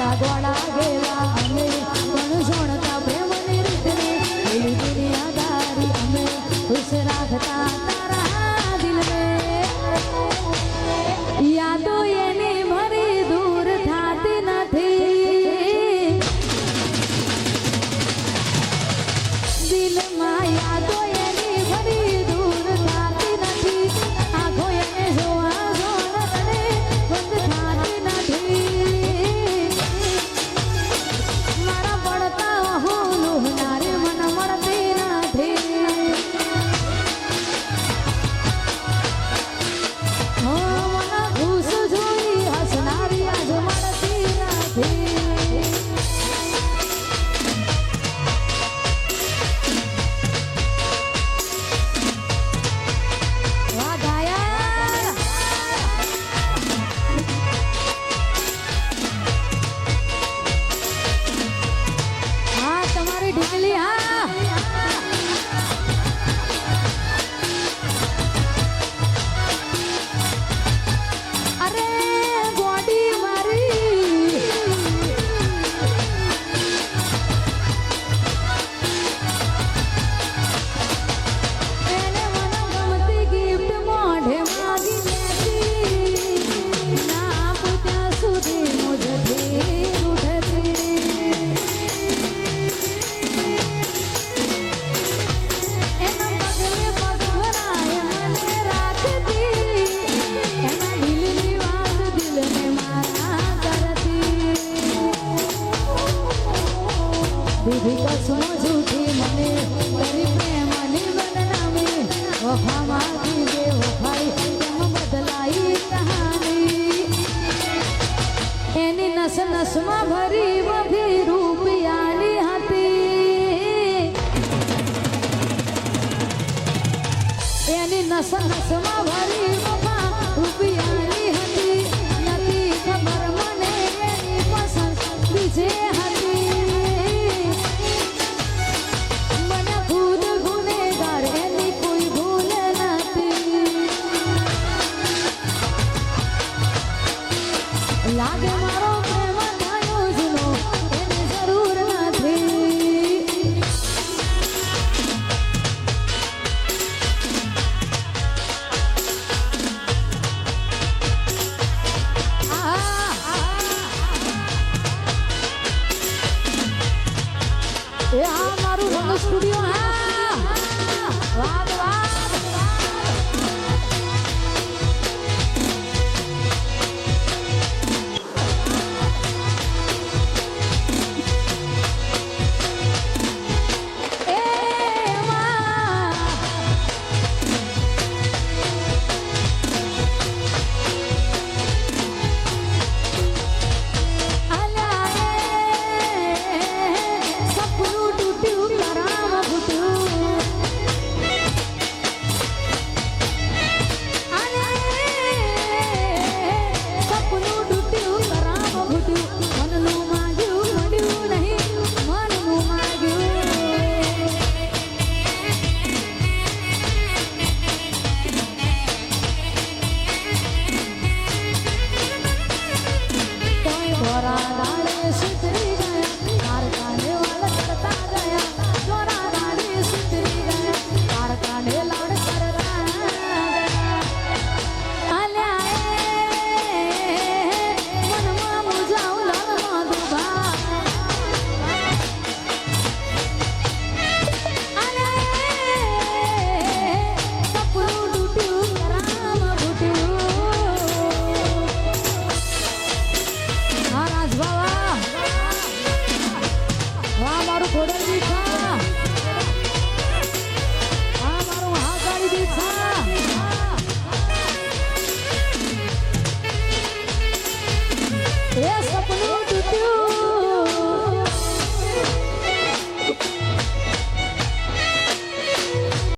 સાગવાડા ગેલા અમે પણ જોણતા પ્રેમની રીતને એવી દુનિયાદારી અમે ખુશ રાખતા તારા દિલને યાદો એની ભરી દૂર થાતી નથી દિલમાં યાદો એની ભરી દૂર થાતી નથી આંખો એને જોવા જોડને બંધ થાતી નથી મારા પડતા હું લોહનારે મન મળતી નથી હો મને ખુશ જોઈ હસનારી આજ મળતી નથી વાહ ગાયક હા તમારી ઢીકલી હા અરે ગોડી મારી એને મને ગમતી ગિફ્ટ મોઢે માગી લેતી ના પૂછ્યા સુધી મુજથી ઉઠતી એના પગલે પગ ભરાય મને રાખતી એના દિલની વાત દિલને મારા કરતી દીદી કસમો જૂઠી મને કરી પ્રેમની બદનામી વફા માગી જે વફાઈ તેમ બદલાઈ કહાની એની નસ નસમાં ભરી બધી રૂપિયાની હતી એની નસ નસમાં ભરી વફા રૂપિયાની હતી નથી ખબર મને એની પસંદ બીજે હતી મને ખુદ ગુનેગાર એની કોઈ ભૂલ નથી લાગે મારો પ્રેમ થયો જૂનો એને જરૂર નથી એ આ મારું રંગ સ્ટુડિયો હા વાહ વાહ એ માં અલા સપનું તૂટ્યું કરામ ફૂટ્યું અલે સપનું તૂટ્યું કરામ ફૂટ્યું મનનું માંગ્યું મળ્યું નહીં મનનું માંગ્યું કોઈ ભરા દાડે સુતે